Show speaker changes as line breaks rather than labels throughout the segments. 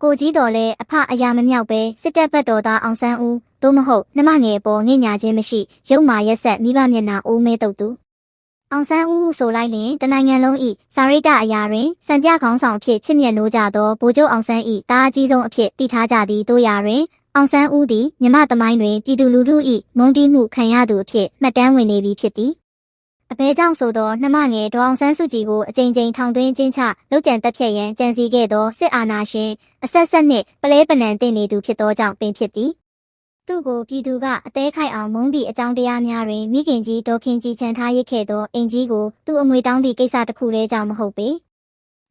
ကိုကြီးတော်လဲအဖအရာမမြောက်ပဲစစ်တပ်ဘက်တော်သားအောင်ဆန်းဦးသို့မဟုတ်နှမငယ်ပေါ်ငိညာခြင်းမရှိရုပ်မာရက်ဆက်မိဘမျက်နှာအိုးမဲတုတ်သူအောင်ဆန်းဦးဆိုလိုက်ရင်တနိုင်ငံလုံးဤစာရိတ္တအရာတွင်စံပြခေါင်းဆောင်အဖြစ်ချစ်မြတ်နိုးကြသောဗိုလ်ချုပ်အောင်ဆန်းဤတာအကြီးဆုံးအဖြစ်တည်ထားကြသည်တို့ရာတွင်အောင်ဆန်းဦးသည်မြမသမိုင်းတွင်ပြည်သူလူထု၏မုန်းတီးမှုခံရသူအဖြစ်မှတ်တမ်းဝင်နေပြီဖြစ်သည်အဘဲကြောင့်ဆိုသောနှမငယ်ဒေါအောင်ဆန်းစုကြည်ကိုအကြိမ်ကြိမ်ထောင်သွင်းကျင်းချလုပ်ကြံတက်ဖြတ်ရန်ကြံစည်ခဲ့သောစစ်အာဏာရှင်အဆက်ဆက်နှင့်ပလဲပနံတင့်နေသူဖြစ်သောကြောင့်ပင်ဖြစ်သည်သူ့ကိုပြည်သူကအသေးခိုက်အောင်မုန်းသည့်အကြောင်းတရားများတွင်မိခင်ကြီးဒေါခင်ကြီးချန်ထားရစ်ခဲ့သောအင်ကြီးကိုသူ့အမွေတောင်းသည့်ကိစ္စတစ်ခုတည်းကြောင့်မဟုတ်ပေ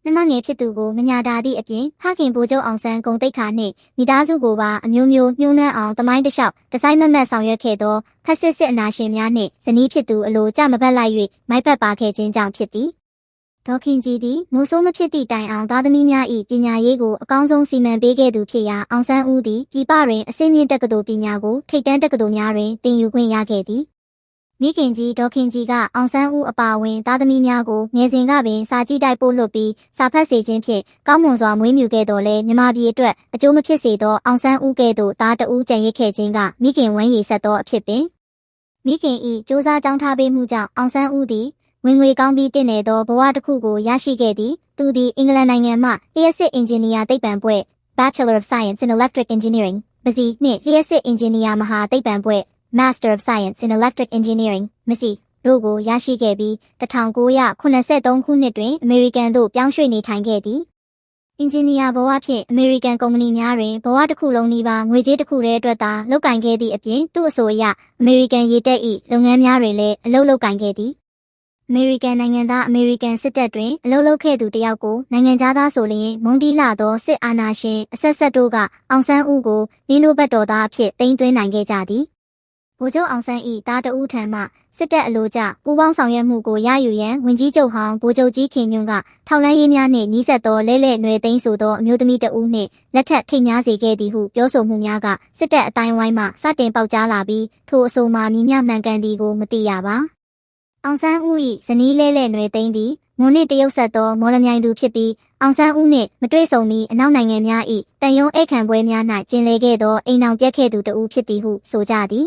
နှမငယ်ဖြစ်သူကိုမညာတာသည့်အပြင်ဖခင်ဗိုလ်ချုပ်အောင်ဆန်းဂုံတိတ်ခါနှင့်မိသားစုကိုပါအမျိုးမျိုးညှိုးနှမ်းအောင်တမိုင်းတစ်လျှောက်ဒီဇိုင်းမမတ်ဆောင်ရွက်ခဲ့သောဖက်စစ်အနာရှင်များနှင့်ဇနီးဖြစ်သူအလိုကြမပတ်လိုက်၍မိုက်ပတ်ပါခဲ့ခြင်းကြောင့်ဖြစ်သည်ဒေါခင်ကြီးသည်မိုးဆိုးမဖြစ်သည့်တိုင်အောင်သားသမီးများ၏ပညာရေးကိုအကောင်းဆုံးစီမံပေးခဲ့သူဖြစ်ရာအောင်ဆန်းဦးသည်ပြည်ပတွင်အဆင့်မြင့်တက္ကသိုလ်ပညာကိုထိပ်တန်းတက္ကသိုလ်များတွင်သင်ယူခွင့်ရခဲ့သည်မိခင်ကြီးဒေါခင်ကြီးကအောင်ဆန်းဦးအပါအဝင်သားသမီးများကိုငယ်စဉ်ကပင်စာကြည့်တိုက်ပို့လွှတ်ပြီးစာဖတ်စေခြင်းဖြင့်ကောင်းမွန်စွာမွေးမြူခဲ့တော်လဲမြန်မာပြည်အတွက်အကျိုးမဖြစ်စေသောအောင်ဆန်းဦးကဲ့သို့သားတဦးကြံရစ်ခဲ့ခြင်းကမိခင်ဝမ်းရည်ဆက်သောအဖြစ်ပင်မိခင်၏စ조사ကြောင်းထားပေးမှုကြောင့်အောင်ဆန်းဦးသည်ဝင်ငွေကောင်းပြီးတင့်နေသောဘဝတစ်ခုကိုရရှိခဲ့သည်သူသည်အင်္ဂလန်နိုင်ငံမှလျှပ်စစ်အင်ဂျင်နီယာသိပ္ပံဘွဲ့ Bachelor of Science in Electric Engineering ပစီနှင့်လျှပ်စစ်အင်ဂျင်နီယာမဟာသိပ္ပံဘွဲ့ Master of Science in Electric Engineering မစီတို့ကိုရရှိခဲ့ပြီး1983ခုနှစ်တွင်အမေရိကန်သို့ပြောင်းရွှေ့နေထိုင်ခဲ့သည်အင်ဂျင်နီယာဘဝဖြင့်အမေရိကန်ကုမ္ပဏီများတွင်ဘဝတစ်ခုလုံးနီးပါးငွေကြေးတစ်ခုတည်းအတွက်သာလုပ်ကင်ခဲ့သည့်အပြင်သူ့အဆိုအရအမေရိကန်ရေတပ်၏လုပ်ငန်းများတွင်လည်းအလုပ်လုပ်ကင်ခဲ့သည်အမေရိကန်နိုင်ငံသားအမေရိကန်စစ်တပ်တွင်အလုပ်လုပ်ခဲ့သူတယောက်ကိုနိုင်ငံသားဆိုလျင်မုန်းတီးလှသောစစ်အာဏာရှင်အဆက်ဆက်တို့ကအောင်ဆန်းဦးကိုလင်းနိုးဘတ်တော်သားအဖြစ်တင်သွင်းနိုင်ခဲ့ကြသည်ဗိုလ်ချုပ်အောင်ဆန်း၏တားတဦးထံမှစစ်တပ်အလို့ကျပူးပေါင်းဆောင်ရွက်မှုကိုရယူရန်ဝန်ကြီးချုပ်ဟောင်းဗိုလ်ချုပ်ကြီးခင်ညွန့်ကထောက်လှမ်းရေးများနှင့်နှီးဆက်သောလဲလှဲ့နွယ်သိမ်းဆိုသောအမျိုးသမီးတဦးနှင့်လက်ထပ်ထိတ်များစေခဲ့သည်ဟုပြောဆိုမှုများကစစ်တပ်အတိုင်းဝိုင်းမှစတင်ပေါက်ကြားလာပြီးထိုအဆိုမှာမြင်မြမှန်ကန်သည်ကိုမသိရပါအောင်ဆန်းဦး၏ဇနီးလဲလှဲ့နွယ်သိမ်းသည်မွန်နှင့်တရုတ်ဆက်သောမော်လမြိုင်သူဖြစ်ပြီးအောင်ဆန်းဦးနှင့်မတွေ့ဆုံမီအနောက်နိုင်ငံများ၏တန်ယုံဧည့်ခံပွဲများ၌ကျင်လည်ခဲ့သောအိမ်အောင်ပြက်ခဲ့သူတဦးဖြစ်သည်ဟုဆိုကြသည်